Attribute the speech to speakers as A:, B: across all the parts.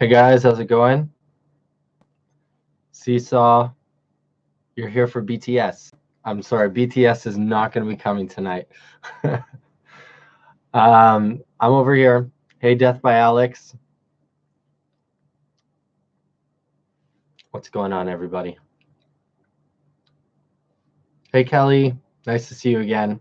A: Hey guys, how's it going? Seesaw, you're here for BTS. I'm sorry, BTS is not going to be coming tonight. I'm over here. Hey, Death by Alex. What's going on, everybody? Hey, Kelly. Nice to see you again.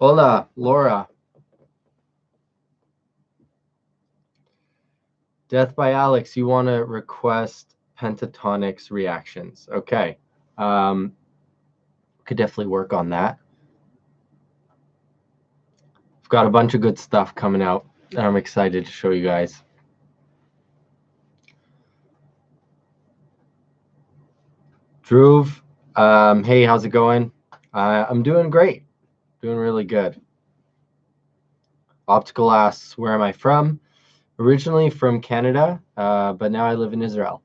A: Hola, Laura. Death by Alex, you want to request pentatonics reactions. Okay. Could definitely work on that. I've got a bunch of good stuff coming out, and I'm excited to show you guys. Dhruv, hey, how's it going? I'm doing great. Doing really good. Optical asks, where am I from? Originally from Canada, but now I live in Israel.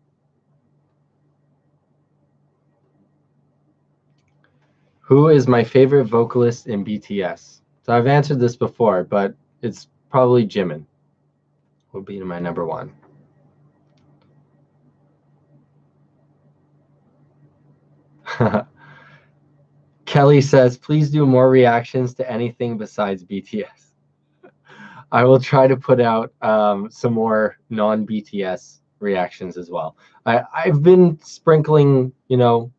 A: Who is my favorite vocalist in BTS? So I've answered this before, but it's probably Jimin. Will be my number one. Kelly says, please do more reactions to anything besides BTS. I will try to put out some more non-BTS reactions as well. I've been sprinkling, a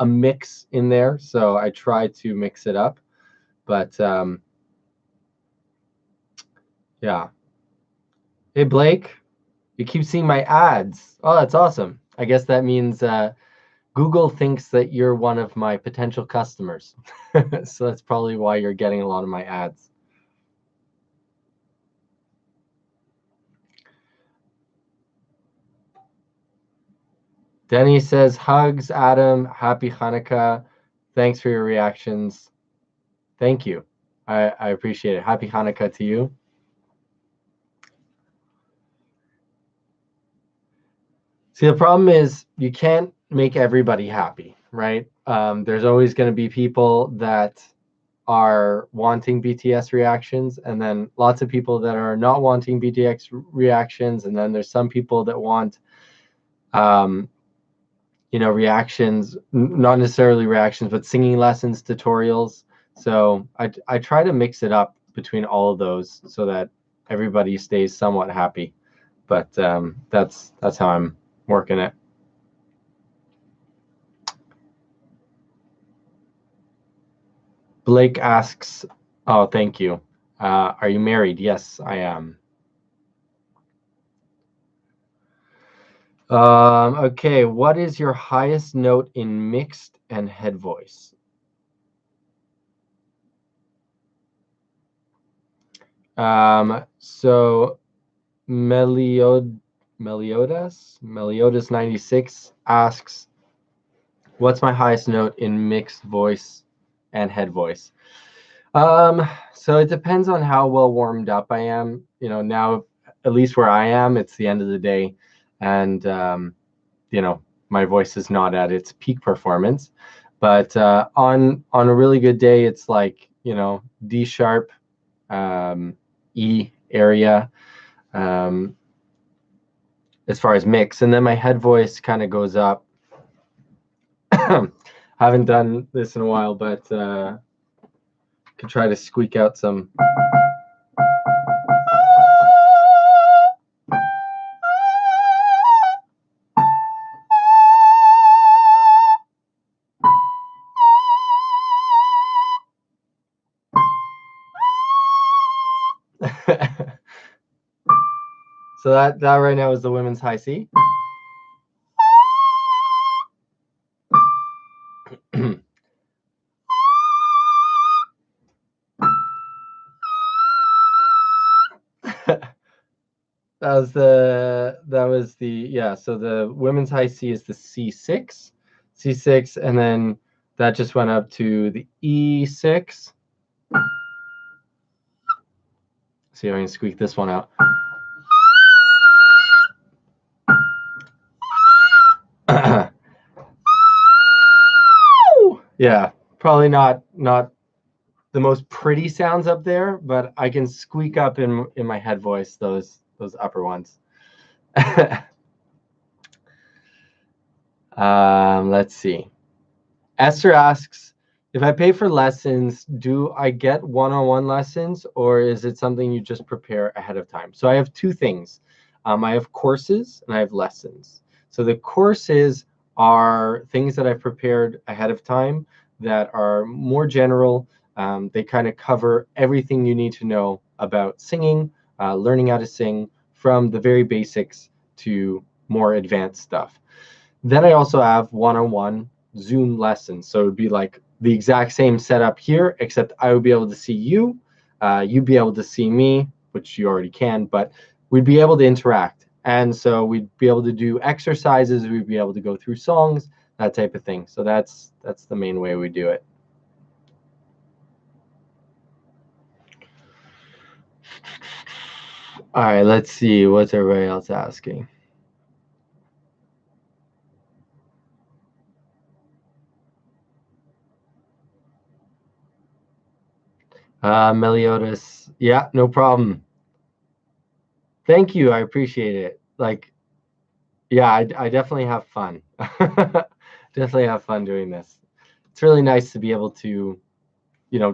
A: mix in there, so I try to mix it up. But yeah. Hey Blake, you keep seeing my ads. Oh, that's awesome. I guess that means Google thinks that you're one of my potential customers. So that's probably why you're getting a lot of my ads. Denny says, hugs, Adam. Happy Hanukkah. Thanks for your reactions. Thank you. I appreciate it. Happy Hanukkah to you. See, the problem is you can't make everybody happy, right? There's always going to be people that are wanting BTS reactions, and then lots of people that are not wanting BTS reactions, and then there's some people that want reactions, not necessarily reactions, but singing lessons, tutorials. So I try to mix it up between all of those so that everybody stays somewhat happy. But that's how I'm working it. Blake asks, oh, thank you. Are you married? Yes, I am. Okay, what is your highest note in mixed and head voice? So Meliodas 96 asks, what's my highest note in mixed voice and head voice? So it depends on how well warmed up I am. Now, at least where I am, it's the end of the day, and my voice is not at its peak performance. But on a really good day, it's like D sharp, E area, as far as mix, and then my head voice kind of goes up. Haven't done this in a while, but could try to squeak out some. So that right now is the women's high C. So the women's high C is the C6, and then that just went up to the E6. See if I can squeak this one out. Yeah, probably not the most pretty sounds up there, but I can squeak up in my head voice those upper ones. Let's see. Esther asks, if I pay for lessons, do I get one-on-one lessons, or is it something you just prepare ahead of time? So I have two things. I have courses and I have lessons. So the courses are things that I've prepared ahead of time that are more general. They kind of cover everything you need to know about singing, learning how to sing, from the very basics to more advanced stuff. Then I also have one-on-one Zoom lessons. So it would be like the exact same setup here, except I would be able to see you, you'd be able to see me, which you already can, but we'd be able to interact. And so we'd be able to do exercises, we'd be able to go through songs, that type of thing. So that's the main way we do it. All right, let's see. What's everybody else asking? Meliodas, yeah, no problem. Thank you. I appreciate it. Like, yeah, I definitely have fun. Definitely have fun doing this. It's really nice to be able to,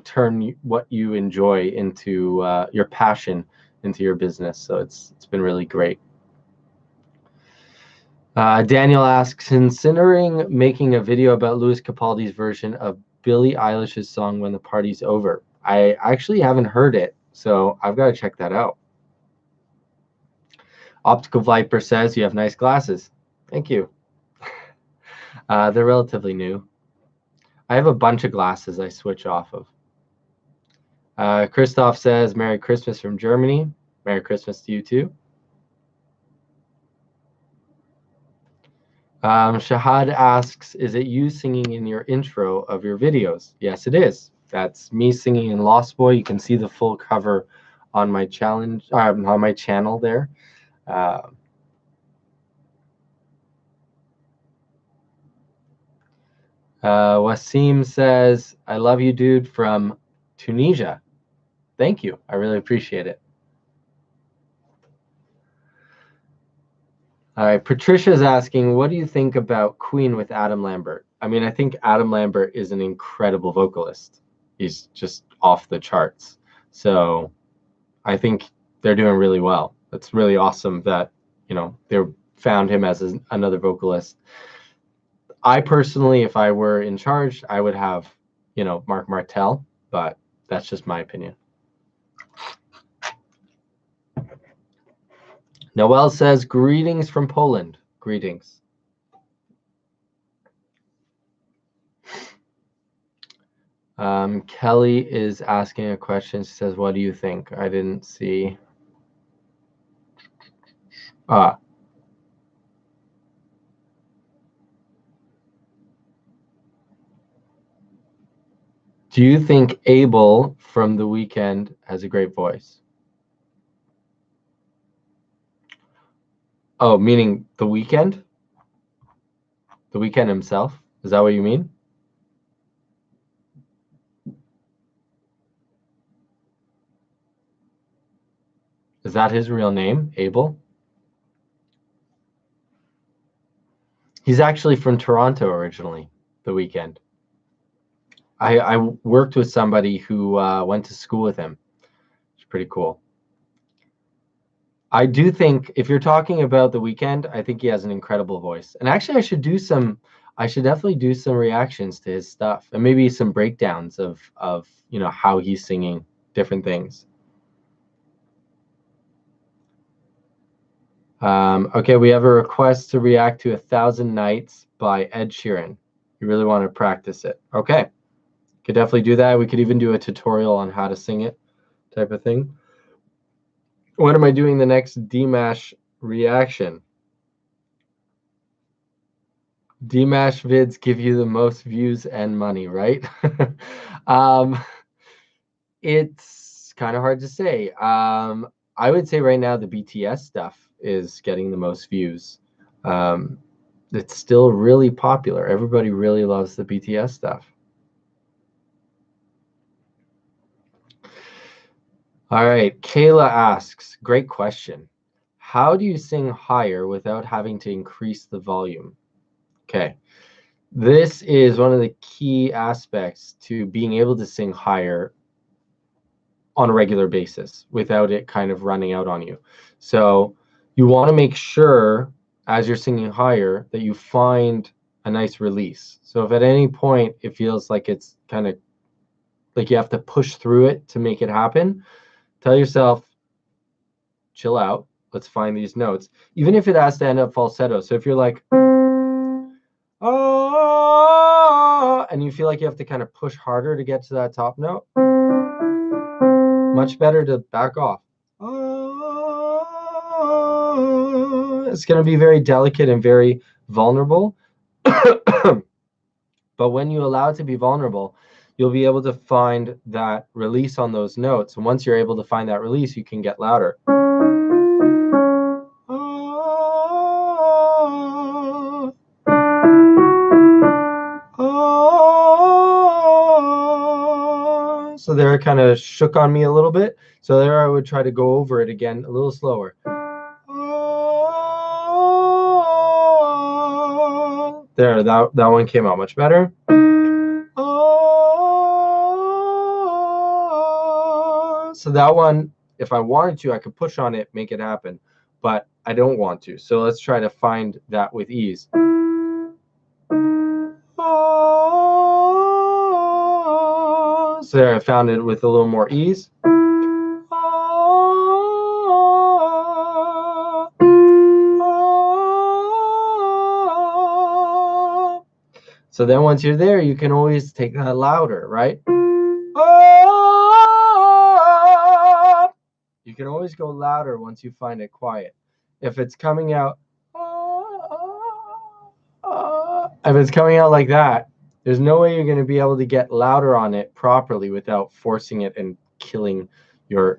A: turn what you enjoy into your passion into your business. So it's been really great. Daniel asks, considering making a video about Louis Capaldi's version of Billie Eilish's song "When the Party's Over." I actually haven't heard it, so I've got to check that out. Optical Viper says you have nice glasses. Thank you. They're relatively new. I have a bunch of glasses I switch off of. Christoph says, Merry Christmas from Germany. Merry Christmas to you too. Shahad asks, is it you singing in your intro of your videos? Yes, it is. That's me singing in Lost Boy. You can see the full cover on my on my channel there. Wasim says, I love you, dude, from Tunisia. Thank you. I really appreciate it. All right. Patricia's asking, what do you think about Queen with Adam Lambert? I mean, I think Adam Lambert is an incredible vocalist. He's just off the charts. So I think they're doing really well. It's really awesome that, they found him as another vocalist. I personally, if I were in charge, I would have, Mark Martel, but that's just my opinion. Noel says, greetings from Poland. Greetings. Kelly is asking a question. She says, what do you think? I didn't see. Do you think Abel from The Weeknd has a great voice? Oh, meaning The Weeknd? The Weeknd himself? Is that what you mean? Is that his real name, Abel? He's actually from Toronto originally, The Weeknd. I worked with somebody who went to school with him. It's pretty cool. I do think if you're talking about The Weeknd, I think he has an incredible voice. And actually, I should definitely do some reactions to his stuff and maybe some breakdowns of how he's singing different things. Okay, we have a request to react to 1,000 Nights by Ed Sheeran. You really want to practice it. Okay, could definitely do that. We could even do a tutorial on how to sing it type of thing. When am I doing the next Dmash reaction? Dmash vids give you the most views and money, right? It's kind of hard to say. I would say right now the BTS stuff is getting the most views. It's still really popular. Everybody really loves the BTS stuff. All right, Kayla asks, great question. How do you sing higher without having to increase the volume? Okay, this is one of the key aspects to being able to sing higher on a regular basis without it kind of running out on you. So you want to make sure as you're singing higher that you find a nice release. So if at any point it feels like it's kind of like you have to push through it to make it happen, tell yourself, chill out. Let's find these notes, even if it has to end up falsetto. So if you're like, oh, and you feel like you have to kind of push harder to get to that top note, much better to back off. It's going to be very delicate and very vulnerable. But when you allow it to be vulnerable, you'll be able to find that release on those notes. And once you're able to find that release, you can get louder. So there it kind of shook on me a little bit. So there I would try to go over it again a little slower. There, that one came out much better. So that one, if I wanted to, I could push on it, make it happen, but I don't want to. So let's try to find that with ease. So there, I found it with a little more ease. So then once you're there, you can always take that louder, right? You can always go louder once you find it quiet. If it's coming out, if it's coming out like that, there's no way you're going to be able to get louder on it properly without forcing it and killing your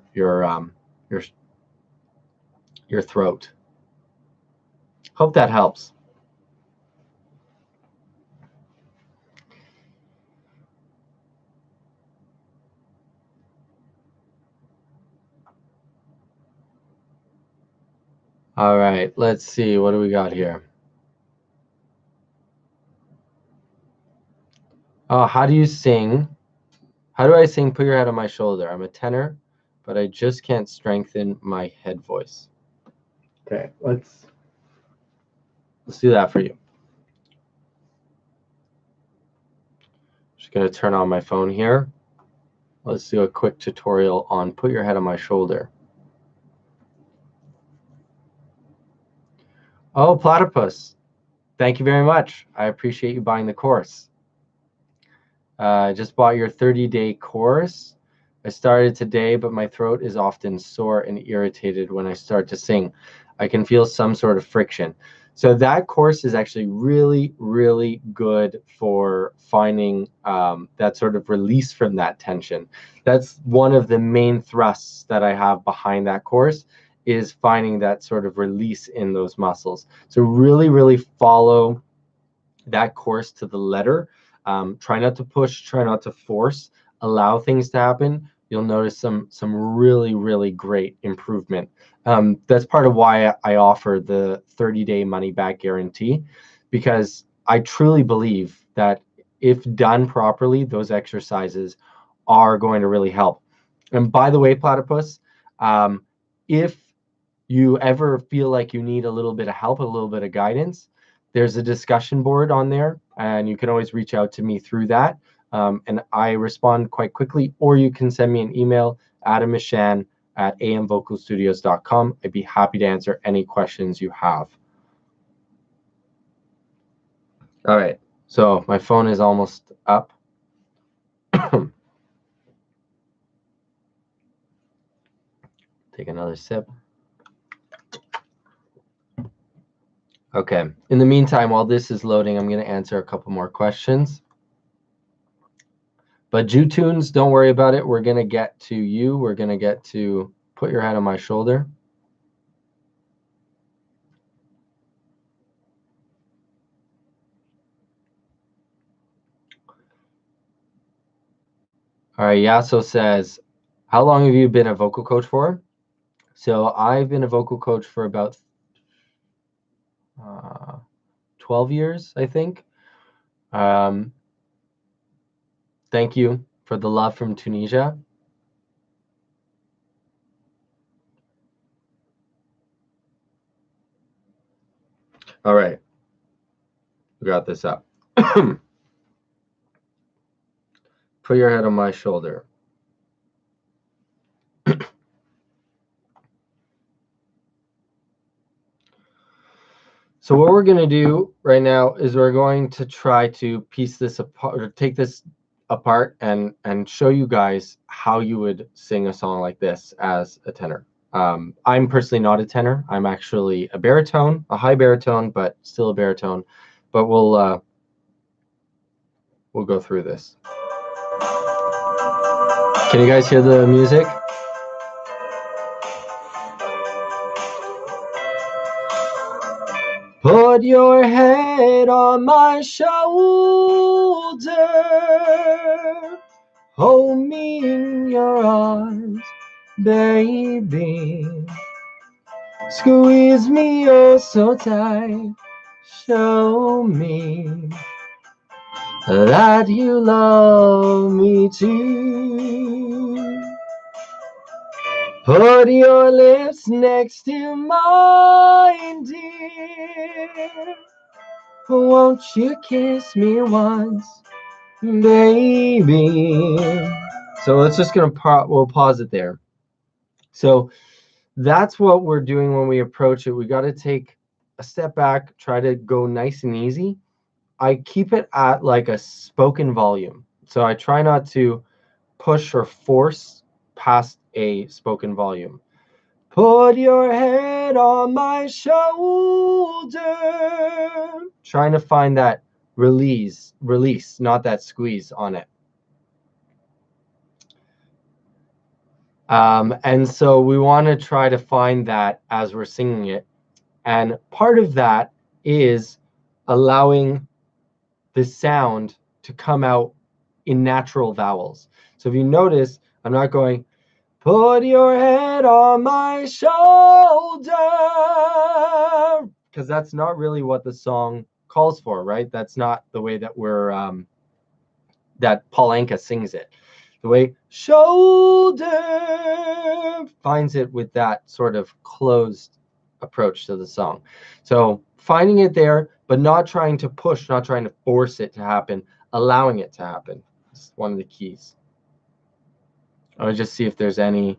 A: throat. Hope that helps. All right, let's see. What do we got here? Oh, how do you sing? How do I sing Put Your Head on My Shoulder? I'm a tenor, but I just can't strengthen my head voice. Okay, let's do that for you. Just going to turn on my phone here. Let's do a quick tutorial on Put Your Head on My Shoulder. Oh, Platypus. Thank you very much. I appreciate you buying the course. I just bought your 30-day course. I started today, but my throat is often sore and irritated when I start to sing. I can feel some sort of friction. So that course is actually really, really good for finding that sort of release from that tension. That's one of the main thrusts that I have behind that course, is finding that sort of release in those muscles. So really, really follow that course to the letter. Try not to push, try not to force, allow things to happen. You'll notice some really, really great improvement. That's part of why I offer the 30-day money back guarantee, because I truly believe that if done properly, those exercises are going to really help. And by the way, Platypus, if you ever feel like you need a little bit of help, a little bit of guidance, there's a discussion board on there, and you can always reach out to me through that. And I respond quite quickly, or you can send me an email, adammishan@amvocalstudios.com. I'd be happy to answer any questions you have. All right, so my phone is almost up. Take another sip. Okay, in the meantime, while this is loading, I'm going to answer a couple more questions. But Tunes, don't worry about it. We're going to get to you. We're going to get to Put Your Head on My Shoulder. All right, Yasso says, How long have you been a vocal coach for? So I've been a vocal coach for about 12 years, I think. Thank you for the love from Tunisia. All right. We got this up. Put your head on my shoulder. So what we're going to do right now is we're going to try to piece this apart, or take this apart and show you guys how you would sing a song like this as a tenor. I'm personally not a tenor. I'm actually a baritone, a high baritone, but still a baritone. But we'll go through this. Can you guys hear the music? Put your head on my shoulder, hold me in your arms, baby. Squeeze me oh so tight, show me that you love me too. Put your lips next to mine, dear. Won't you kiss me once, baby? So let's just we'll pause it there. So that's what we're doing when we approach it. We got to take a step back, try to go nice and easy. I keep it at like a spoken volume. So I try not to push or force past a spoken volume. Put your head on my shoulder. Trying to find that release, not that squeeze on it. And so we want to try to find that as we're singing it. And part of that is allowing the sound to come out in natural vowels. So if you notice, I'm not going, put your head on my shoulder, because that's not really what the song calls for, right? That's not the way that that Paul Anka sings it. The way shoulder finds it with that sort of closed approach to the song. So finding it there, but not trying to push, not trying to force it to happen, allowing it to happen. It's one of the keys. I want to just see if there's any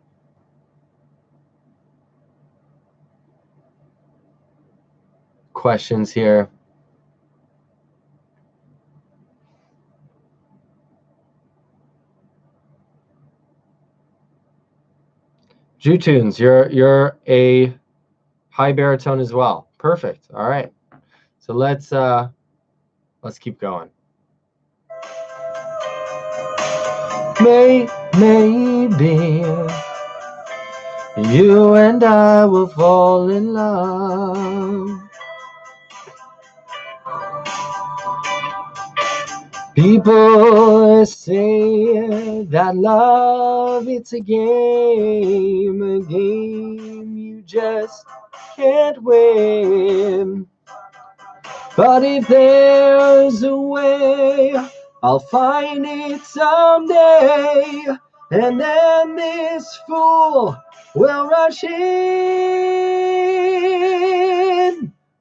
A: questions here. Jutunes, you're a high baritone as well. Perfect. All right. So let's keep going. Maybe you and I will fall in love. People say that love, it's a game you just can't win. But if there's a way, I'll find it someday, and then this fool will rush in.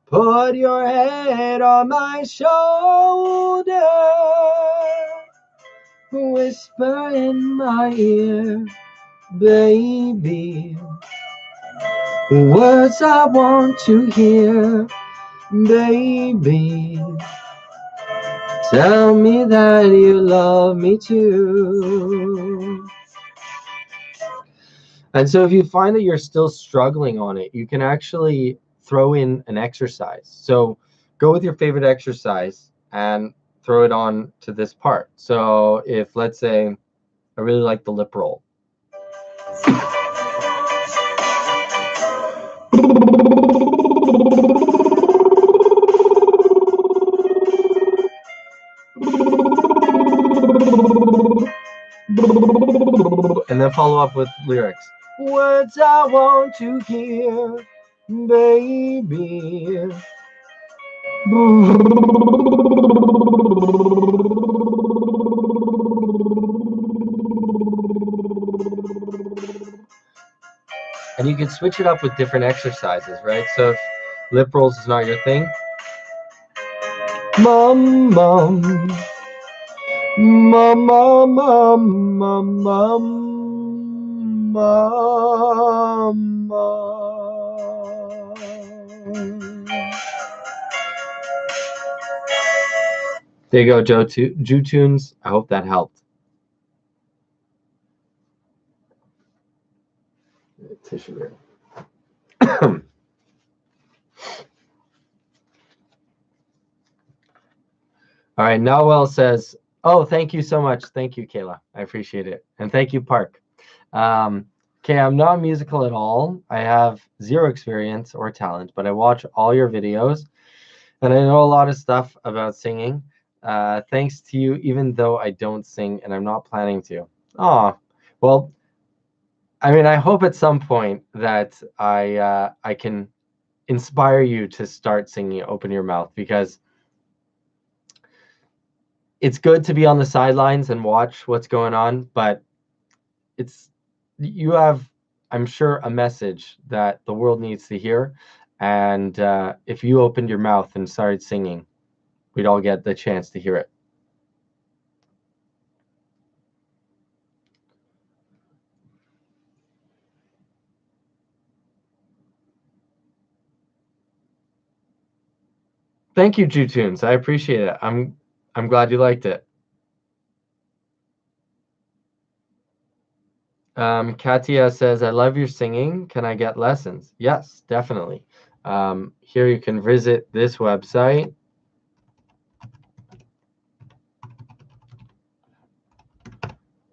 A: Put your head on my shoulder, whisper in my ear, baby, words I want to hear, baby. Tell me that you love me too. And so if you find that you're still struggling on it, you can actually throw in an exercise. So go with your favorite exercise and throw it on to this part. So if, let's say, I really like the lip roll. and then follow up with lyrics. Words I want to hear, baby. And you can switch it up with different exercises, right? So if lip rolls is not your thing, mum, mum, mum, mum, mum, mum, mum, mum, mum. There you go, Jew Tunes. I hope that helped. Tissue here. All right, Noel says, oh, thank you so much. Thank you, Kayla. I appreciate it. And thank you, Park. Okay, I'm not musical at all. I have zero experience or talent, but I watch all your videos, and I know a lot of stuff about singing. Thanks to you, even though I don't sing, and I'm not planning to. Oh, well, I mean, I hope at some point that I can inspire you to start singing Open Your Mouth, because it's good to be on the sidelines and watch what's going on, but you have, I'm sure, a message that the world needs to hear. And if you opened your mouth and started singing, we'd all get the chance to hear it. Thank you, Tunes. I appreciate it. I'm glad you liked it. Katia says, I love your singing. Can I get lessons? Yes, definitely. Here you can visit this website.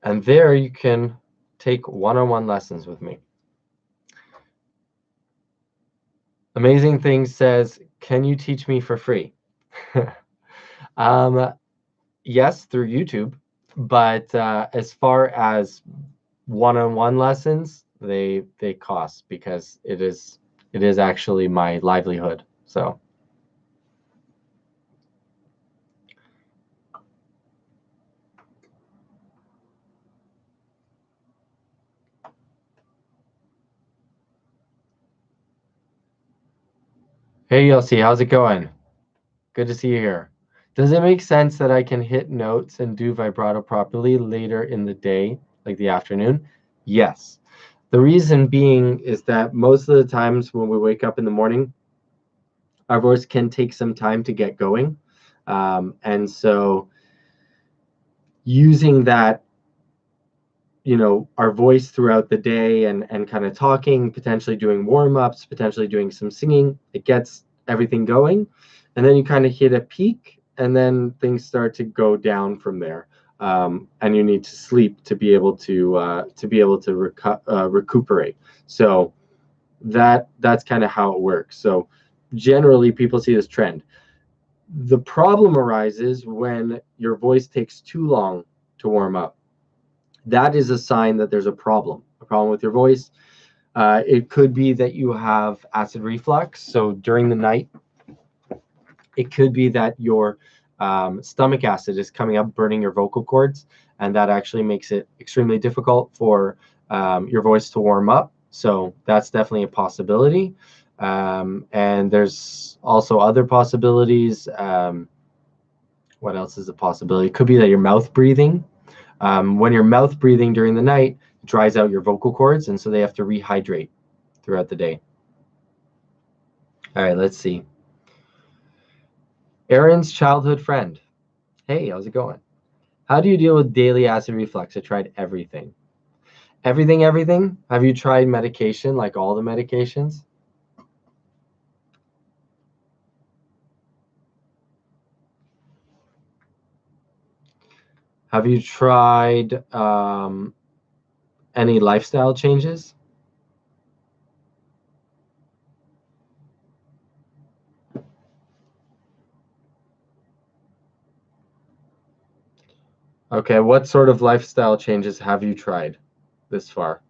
A: And there you can take one-on-one lessons with me. Amazing Things says, can you teach me for free? Yes, through YouTube. But as far as one-on-one lessons, they cost, because it is actually my livelihood. So hey Yossi, how's it going? Good to see you here. Does it make sense that I can hit notes and do vibrato properly later in the day, like the afternoon? Yes. The reason being is that most of the times when we wake up in the morning, our voice can take some time to get going. And so using that, our voice throughout the day and kind of talking, potentially doing warm-ups, potentially doing some singing, it gets everything going. And then you kind of hit a peak, and then things start to go down from there. And you need to sleep to be able to recuperate. So that's kind of how it works. So generally people see this trend. The problem arises when your voice takes too long to warm up. That is a sign that there's a problem with your voice. It could be that you have acid reflux. So during the night, it could be that your stomach acid is coming up, burning your vocal cords, and that actually makes it extremely difficult for your voice to warm up. So that's definitely a possibility. And there's also other possibilities. What else is a possibility? It could be that you're mouth breathing. When you're mouth breathing during the night, it dries out your vocal cords, and so they have to rehydrate throughout the day. All right, let's see. Aaron's childhood friend. Hey, how's it going? How do you deal with daily acid reflux? I tried everything. Everything? Have you tried medication, like all the medications? Have you tried any lifestyle changes? Okay, what sort of lifestyle changes have you tried this far?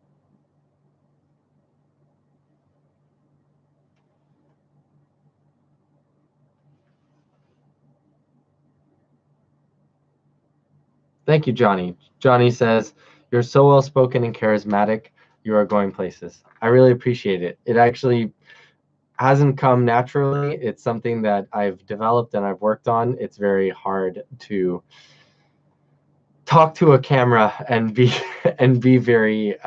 A: Thank you, Johnny. Johnny says, "You're so well spoken and charismatic. You are going places." I really appreciate it. It actually hasn't come naturally. It's something that I've developed and I've worked on. It's very hard to talk to a camera and be and be very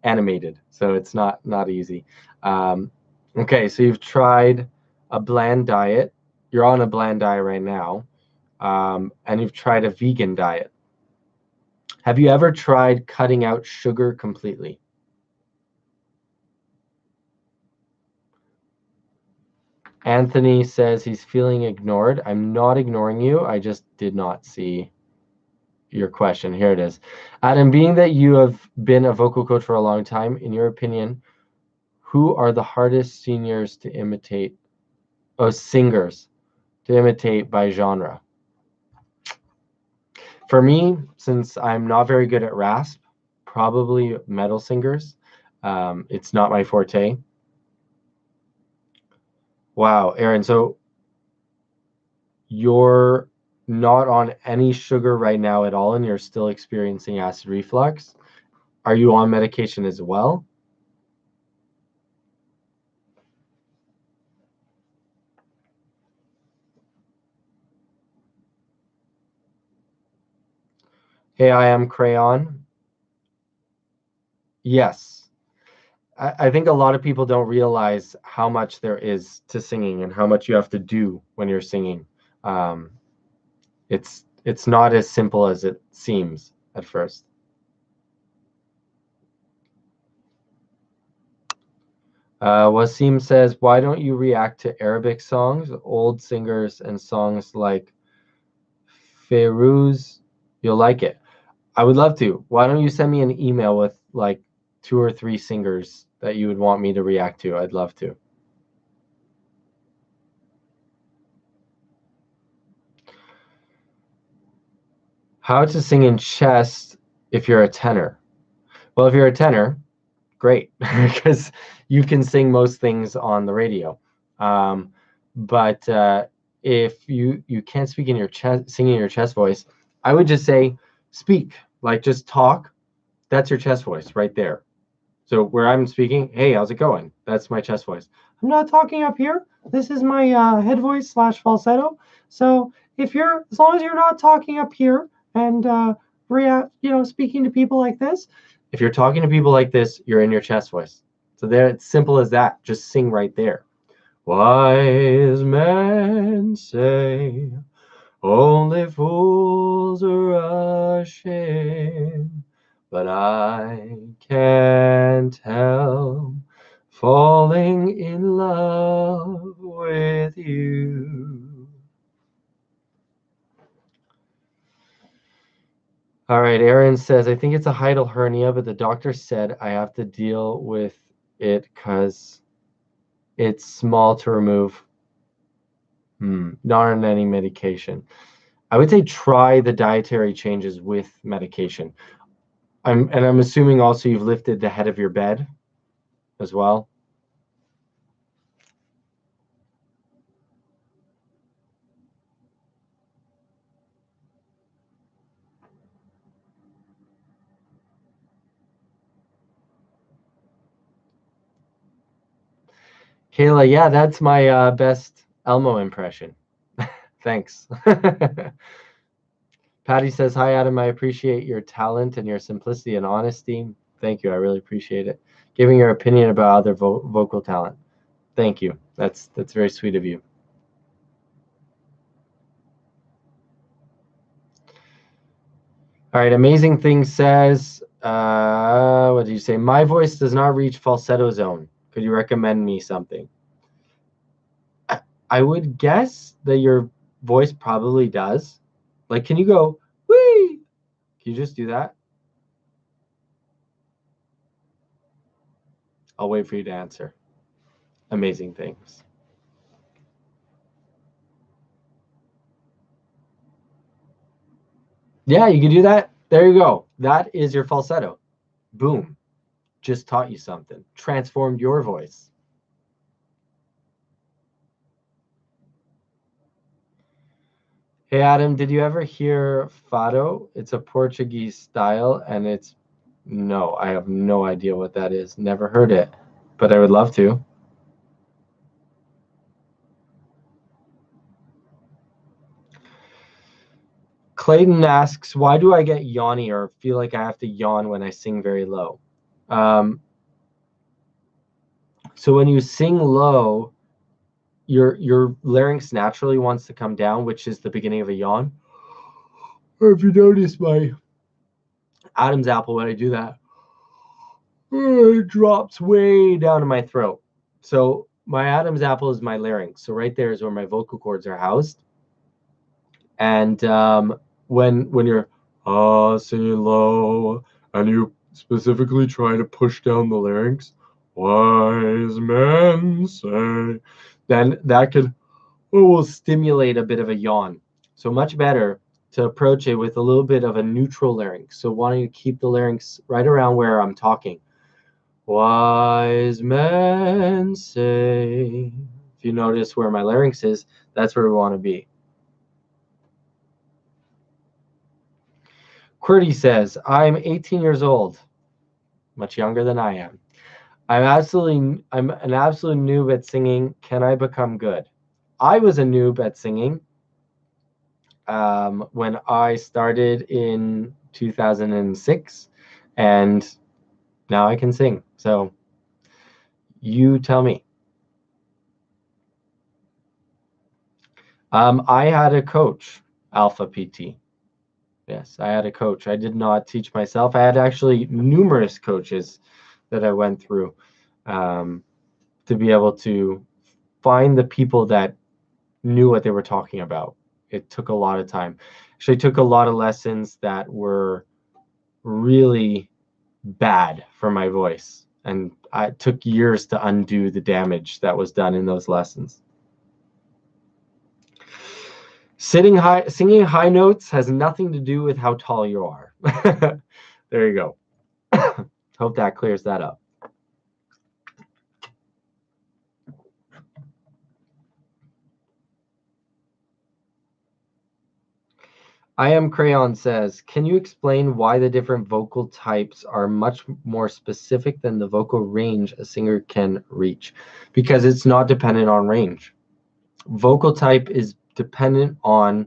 A: animated. So it's not easy. Um, okay, so you've tried a bland diet. You're on a bland diet right now, and you've tried a vegan diet. Have you ever tried cutting out sugar completely? Anthony says he's feeling ignored. I'm not ignoring you. I just did not see your question. Here it is. Adam, being that you have been a vocal coach for a long time, in your opinion, who are the hardest seniors to imitate? Oh, singers to imitate by genre. For me, since I'm not very good at rasp, probably metal singers. It's not my forte. Wow, Aaron, so you're not on any sugar right now at all, and you're still experiencing acid reflux. Are you on medication as well? Hey, I am Crayon. Yes. I think a lot of people don't realize how much there is to singing and how much you have to do when you're singing. Um, it's not as simple as it seems at first. Wasim says, "Why don't you react to Arabic songs, old singers, and songs like Feiruz? You'll like it." I would love to. Why don't you send me an email with like two or three singers that you would want me to react to? I'd love to. How to sing in chest if you're a tenor? Well, if you're a tenor, great, because you can sing most things on the radio. But if you can't speak in your chest, sing in your chest voice, I would just say speak, like just talk. That's your chest voice right there. So where I'm speaking, hey, how's it going? That's my chest voice. I'm not talking up here. This is my head voice slash falsetto. So if you're, as long as you're not talking up here and speaking to people like this, if you're talking to people like this, you're in your chest voice. So there, it's simple as that. Just sing right there. Wise men say only fools rush in, but I can't help falling in love with you. All right, Aaron says, I think it's a hiatal hernia, but the doctor said I have to deal with it because it's small to remove. Not on any medication. I would say try the dietary changes with medication. I'm assuming also you've lifted the head of your bed as well. Kayla, yeah, that's my best Elmo impression. Thanks. Patty says, "Hi, Adam. I appreciate your talent and your simplicity and honesty. Thank you. I really appreciate it. Giving your opinion about other vocal talent. Thank you. That's very sweet of you." All right. Amazing Thing says, what did you say? My voice does not reach falsetto zone. Could you recommend me something? I would guess that your voice probably does. Like, can you go, wee? Can you just do that? I'll wait for you to answer. Amazing Things. Yeah, you can do that. There you go. That is your falsetto. Boom. Just taught you something. Transformed your voice. Hey Adam, did you ever hear fado? It's a Portuguese style and it's no, I have no idea what that is. Never heard it, but I would love to. Clayton asks, why do I get yawny or feel like I have to yawn when I sing very low? Um, so when you sing low, your larynx naturally wants to come down, which is the beginning of a yawn. Or if you notice my Adam's apple, when I do that, it drops way down in my throat. So my Adam's apple is my larynx. So right there is where my vocal cords are housed. And when you're singing low and you specifically try to push down the larynx, wise men say, then that could will stimulate a bit of a yawn. So much better to approach it with a little bit of a neutral larynx. So wanting to keep the larynx right around where I'm talking. Wise men say. If you notice where my larynx is, that's where we want to be. QWERTY says, I'm 18 years old, much younger than I am. I'm an absolute noob at singing. Can I become good? I was a noob at singing when I started in 2006, and now I can sing. So you tell me. I had a coach, Alpha PT. Yes, I had a coach. I did not teach myself. I had actually numerous coaches that I went through to be able to find the people that knew what they were talking about. It took a lot of time. Actually, took a lot of lessons that were really bad for my voice, and it took years to undo the damage that was done in those lessons. Singing high notes has nothing to do with how tall you are. There you go. Hope that clears that up. I Am Crayon says, can you explain why the different vocal types are much more specific than the vocal range a singer can reach? Because it's not dependent on range. Vocal type is dependent on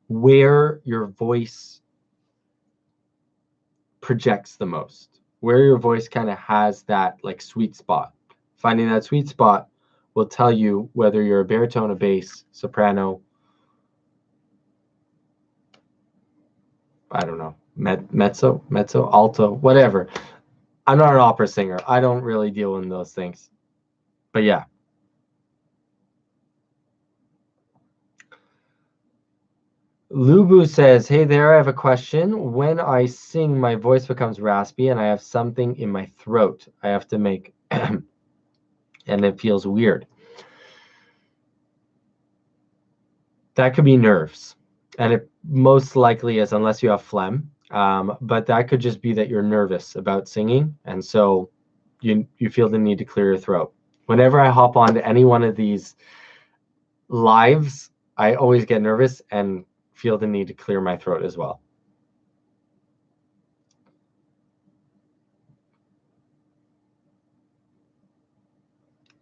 A: where your voice projects the most, where your voice kind of has that like sweet spot. Finding that sweet spot will tell you whether you're a baritone, a bass, soprano, I don't know, mezzo, alto, whatever. I'm not an opera singer. I don't really deal in those things. But yeah. Lubu says, hey there, I have a question. When I sing, my voice becomes raspy and I have something in my throat I have to make, and it feels weird. That could be nerves. And it most likely is, unless you have phlegm. But that could just be that you're nervous about singing. And so you feel the need to clear your throat. Whenever I hop on to any one of these lives, I always get nervous and feel the need to clear my throat as well.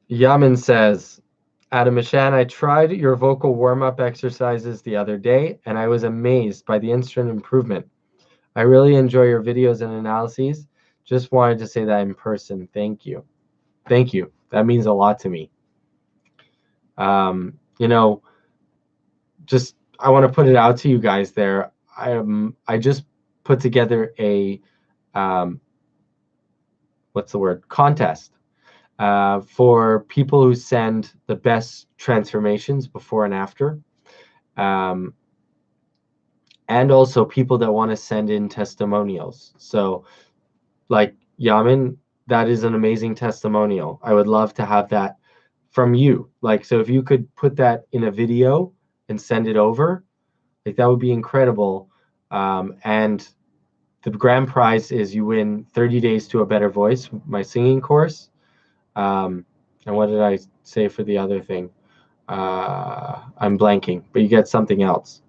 A: Yaman says, Adam Mishan, I tried your vocal warm-up exercises the other day, and I was amazed by the instant improvement. I really enjoy your videos and analyses. Just wanted to say that in person. Thank you. Thank you. That means a lot to me. You know, just I want to put it out to you guys there. I just put together a what's the word? Contest for people who send the best transformations before and after. And also people that want to send in testimonials. So like Yamin, that is an amazing testimonial. I would love to have that from you. Like, so if you could put that in a video and send it over, like that would be incredible. And the grand prize is you win 30 days to a better voice, my singing course. And what did I say for the other thing? I'm blanking, but you get something else.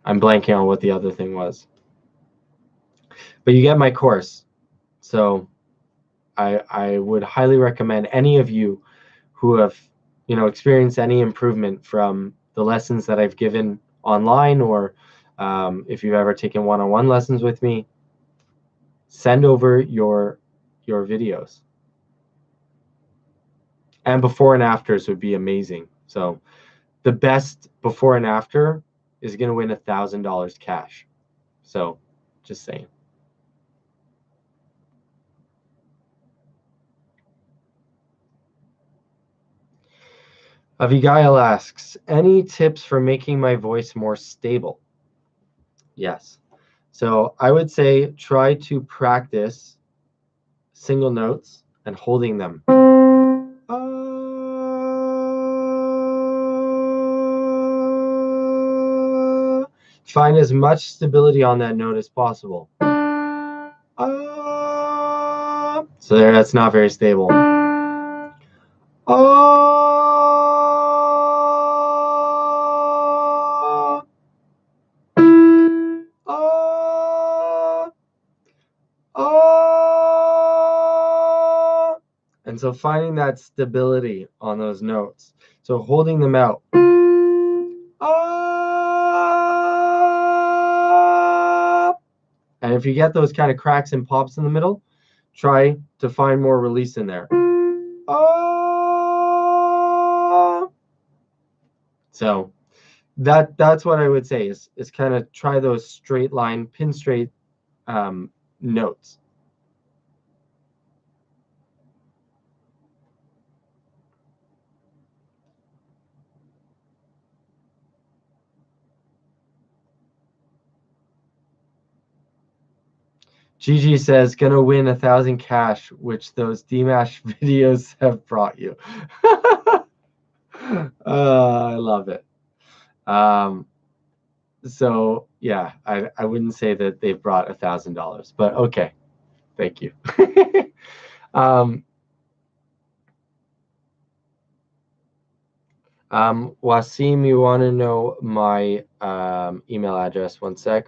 A: I'm blanking on what the other thing was. But you get my course. So I would highly recommend any of you who have, experienced any improvement from the lessons that I've given online, or if you've ever taken one-on-one lessons with me, send over your videos. And before and afters would be amazing. So the best before and after is going to win $1,000 cash. So just saying. Avigail asks, any tips for making my voice more stable? Yes. So I would say try to practice single notes and holding them. Find as much stability on that note as possible. So there, that's not very stable. And so finding that stability on those notes. So holding them out. And if you get those kind of cracks and pops in the middle, try to find more release in there. So that's what I would say is kind of try those straight line, pin straight notes. Gigi says, gonna win 1,000 cash, which those Dmash videos have brought you. I love it. So yeah, I wouldn't say that they've brought $1,000, but okay, thank you. Wasim, you want to know my email address? One sec.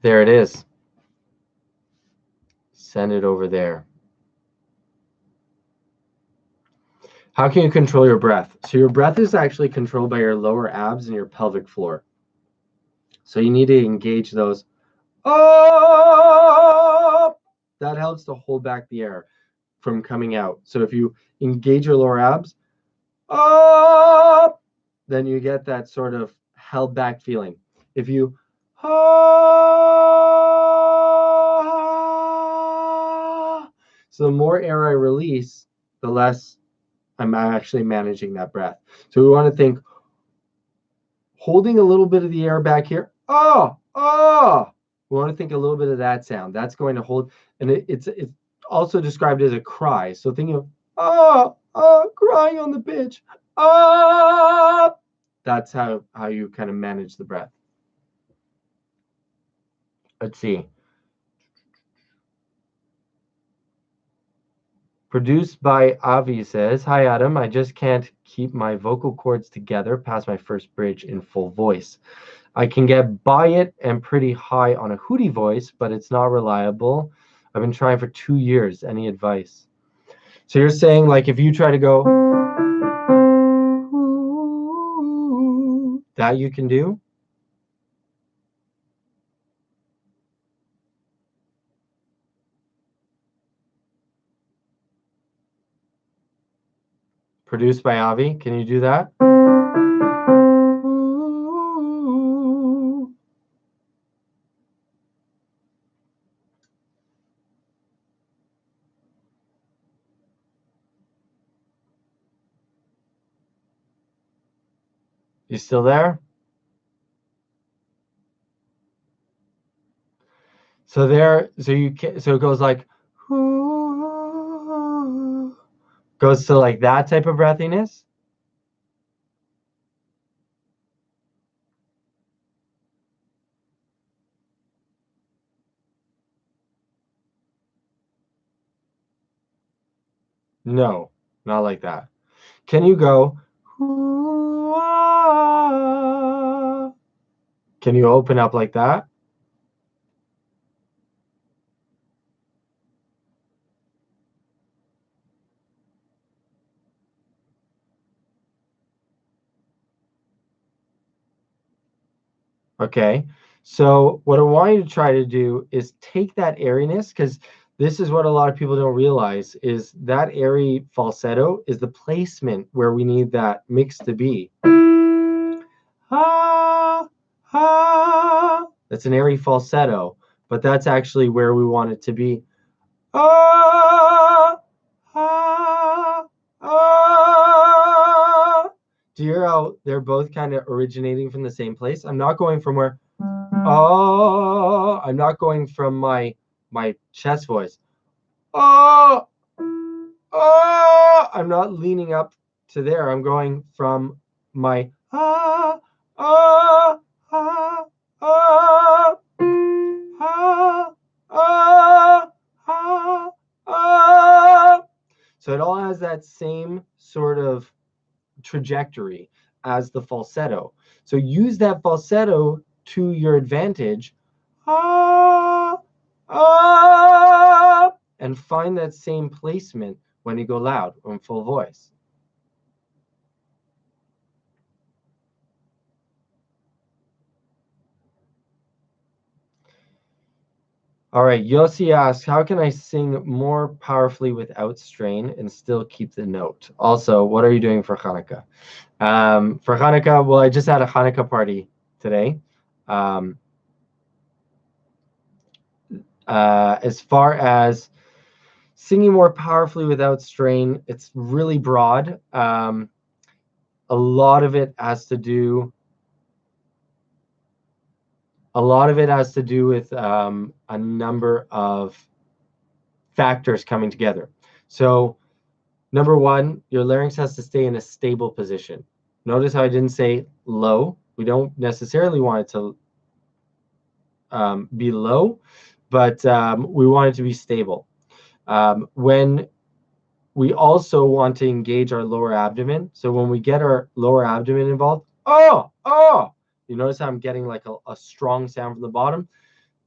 A: There it is. Send it over there. How can you control your breath? So your breath is actually controlled by your lower abs and your pelvic floor. So you need to engage those. Oh! That helps to hold back the air from coming out. So if you engage your lower abs, then you get that sort of held back feeling. If you so the more air I release, the less I'm actually managing that breath. So we want to think holding a little bit of the air back here. We want to think a little bit of that sound. That's going to hold, and it's also described as a cry. So thinking of crying on the pitch. That's how you kind of manage the breath. Let's see. Produced by Avi says, hi Adam, I just can't keep my vocal cords together past my first bridge in full voice. I can get by it and pretty high on a hooty voice, but it's not reliable. I've been trying for 2 years. Any advice? So you're saying like if you try to go that you can do? Produced by Avi. Can you do that? You still there? So there, so it goes like, goes to like that type of breathiness. No, not like that. Can you go? Can you open up like that? Okay. So what I want you to try to do is take that airiness, because this is what a lot of people don't realize, is that airy falsetto is the placement where we need that mix to be. Ah, ah. That's an airy falsetto, but that's actually where we want it to be. Ah, ah, ah. Do you hear how they're both kind of originating from the same place? I'm not going from where, oh, I'm not going from my chest voice. Oh, oh, I'm not leaning up to there. I'm going from my ah, ah, ah, ah, ah, ah, ah. So it all has that same sort of trajectory as the falsetto. So use that falsetto to your advantage. Ah, ah, and find that same placement when you go loud or in full voice. All right, Yossi asks, how can I sing more powerfully without strain and still keep the note? Also, what are you doing for Hanukkah? For Hanukkah, well, I just had a Hanukkah party today. Um, as far as singing more powerfully without strain, it's really broad. A lot of it has to do with a number of factors coming together. So number one, your larynx has to stay in a stable position. Notice how I didn't say low. We don't necessarily want it to be low, but we want it to be stable. When we also want to engage our lower abdomen. So when we get our lower abdomen involved, you notice how I'm getting like a strong sound from the bottom?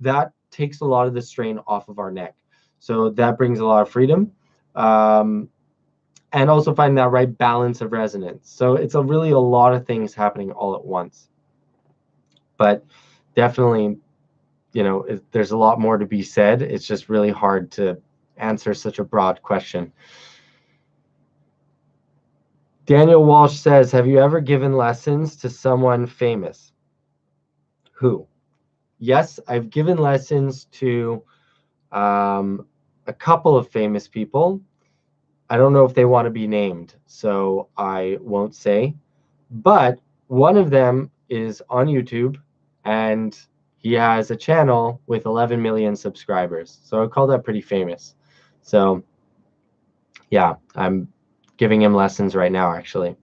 A: That takes a lot of the strain off of our neck. So that brings a lot of freedom. And also find that right balance of resonance. So it's really a lot of things happening all at once. But definitely, there's a lot more to be said. It's just really hard to answer such a broad question. Daniel Walsh says, have you ever given lessons to someone famous? Who? Yes, I've given lessons to a couple of famous people. I don't know if they want to be named, so I won't say. But one of them is on YouTube, and he has a channel with 11 million subscribers. So I call that pretty famous. So yeah, I'm giving him lessons right now, actually.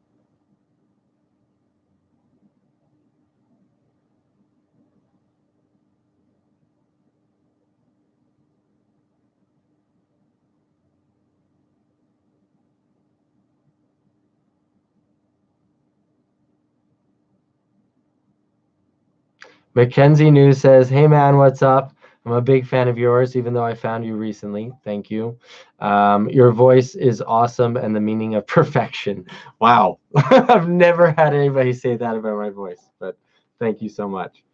A: Mackenzie News says, hey man, what's up? I'm a big fan of yours, even though I found you recently. Thank you. Your voice is awesome and the meaning of perfection. Wow. I've never had anybody say that about my voice, but thank you so much.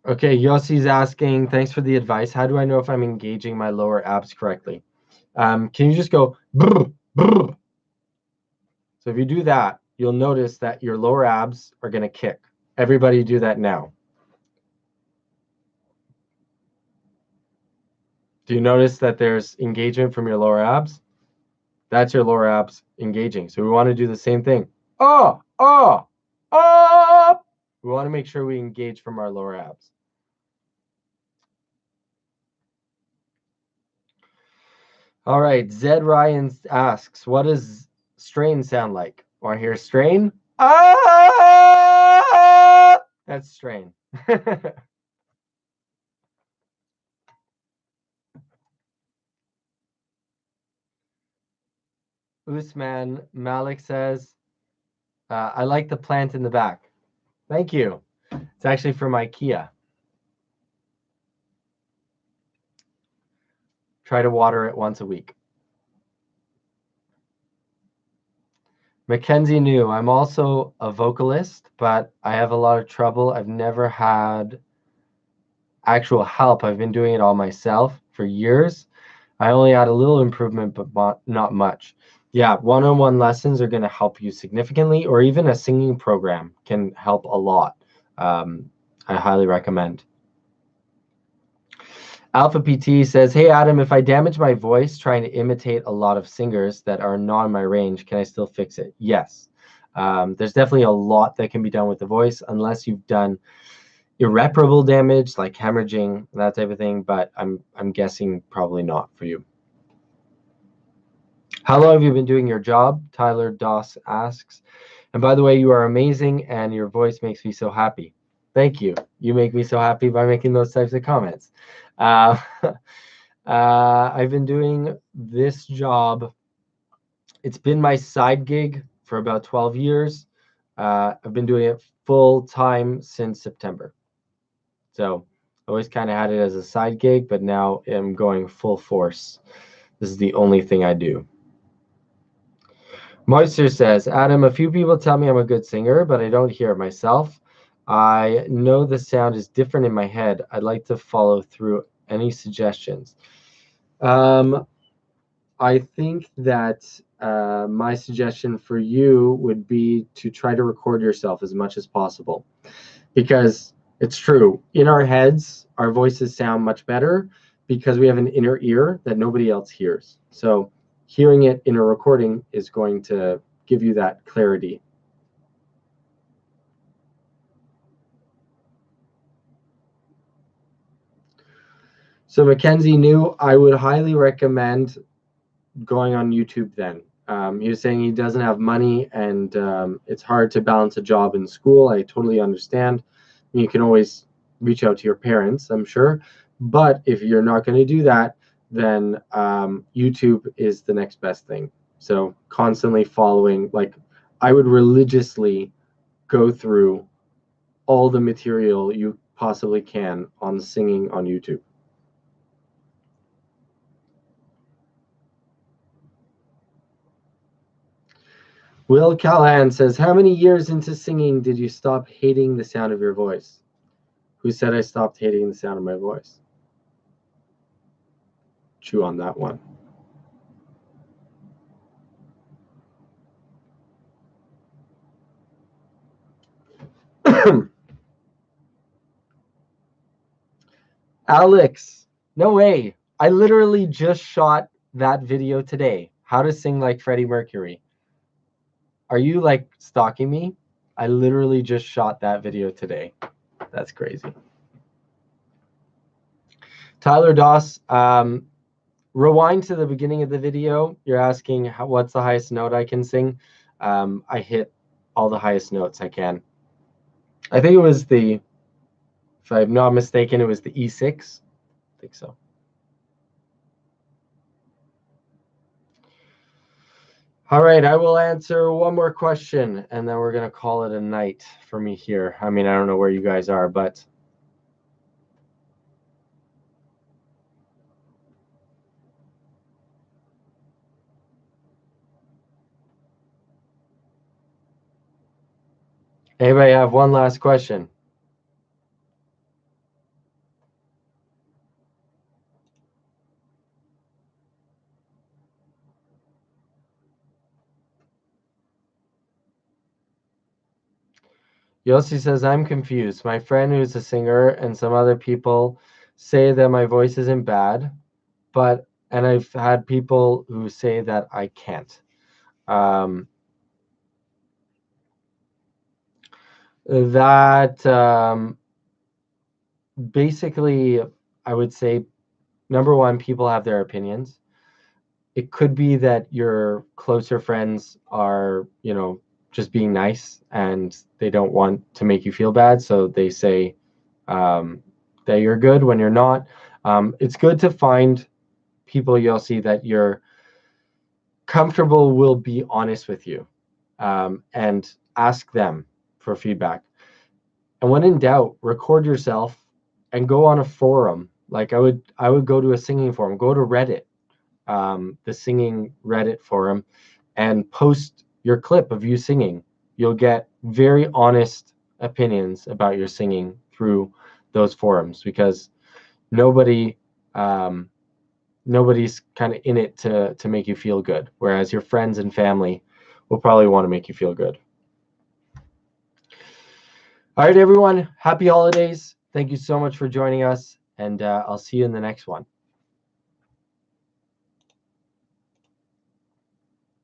A: Okay, Yossi's asking, thanks for the advice. How do I know if I'm engaging my lower abs correctly? Can you just go brr, brr? So if you do that, you'll notice that your lower abs are going to kick. Everybody do that now. Do you notice that there's engagement from your lower abs? That's your lower abs engaging. So we want to do the same thing. Oh, oh, oh. We want to make sure we engage from our lower abs. All right, Zed Ryan asks, what does strain sound like? Want to hear strain? Ah! That's strain. Usman Malik says, I like the plant in the back. Thank you. It's actually from IKEA. Try to water it once a week. Mackenzie New, I'm also a vocalist, but I have a lot of trouble. I've never had actual help. I've been doing it all myself for years. I only had a little improvement, but not much. Yeah, one-on-one lessons are going to help you significantly, or even a singing program can help a lot. I highly recommend. Alpha PT says, hey, Adam, if I damage my voice trying to imitate a lot of singers that are not in my range, can I still fix it? Yes. There's definitely a lot that can be done with the voice, unless you've done irreparable damage like hemorrhaging, that type of thing, but I'm guessing probably not for you. How long have you been doing your job? Tyler Doss asks. And by the way, you are amazing and your voice makes me so happy. Thank you. You make me so happy by making those types of comments. I've been doing this job. It's been my side gig for about 12 years. I've been doing it full time since September. So I always kind of had it as a side gig, but now I'm going full force. This is the only thing I do. Moister says, Adam, a few people tell me I'm a good singer, but I don't hear it myself. I know the sound is different in my head. I'd like to follow through. Any suggestions? I think that my suggestion for you would be to try to record yourself as much as possible, because it's true. In our heads, our voices sound much better because we have an inner ear that nobody else hears. So hearing it in a recording is going to give you that clarity. So Mackenzie New, I would highly recommend going on YouTube then. He was saying he doesn't have money and it's hard to balance a job and school. I totally understand. You can always reach out to your parents, I'm sure. But if you're not going to do that, then YouTube is the next best thing. So constantly following, like I would religiously go through all the material you possibly can on singing on YouTube. Will Callahan says, how many years into singing did you stop hating the sound of your voice? Who said I stopped hating the sound of my voice? Chew on that one. Alex, no way. I literally just shot that video today. How to sing like Freddie Mercury. Are you like stalking me? I literally just shot that video today. That's crazy. Tyler Doss, rewind to the beginning of the video. You're asking what's the highest note I can sing. I hit all the highest notes I can. I think it was the, if I'm not mistaken, it was the E6. I think so. All right, I will answer one more question, and then we're going to call it a night for me here. I mean, I don't know where you guys are, but anybody have one last question? Yossi says, I'm confused. My friend who's a singer and some other people say that my voice isn't bad, and I've had people who say that I can't. That basically, I would say, number one, people have their opinions. It could be that your closer friends are, just being nice and they don't want to make you feel bad, so they say that you're good when you're not. It's good to find people you'll see that you're comfortable will be honest with you, and ask them for feedback. And when in doubt, record yourself and go on a forum. Like I would go to a singing forum, go to Reddit, the singing Reddit forum, and post your clip of you singing. You'll get very honest opinions about your singing through those forums, because nobody nobody's kind of in it to make you feel good, whereas your friends and family will probably want to make you feel good. All right, everyone, happy holidays. Thank you so much for joining us, and I'll see you in the next one.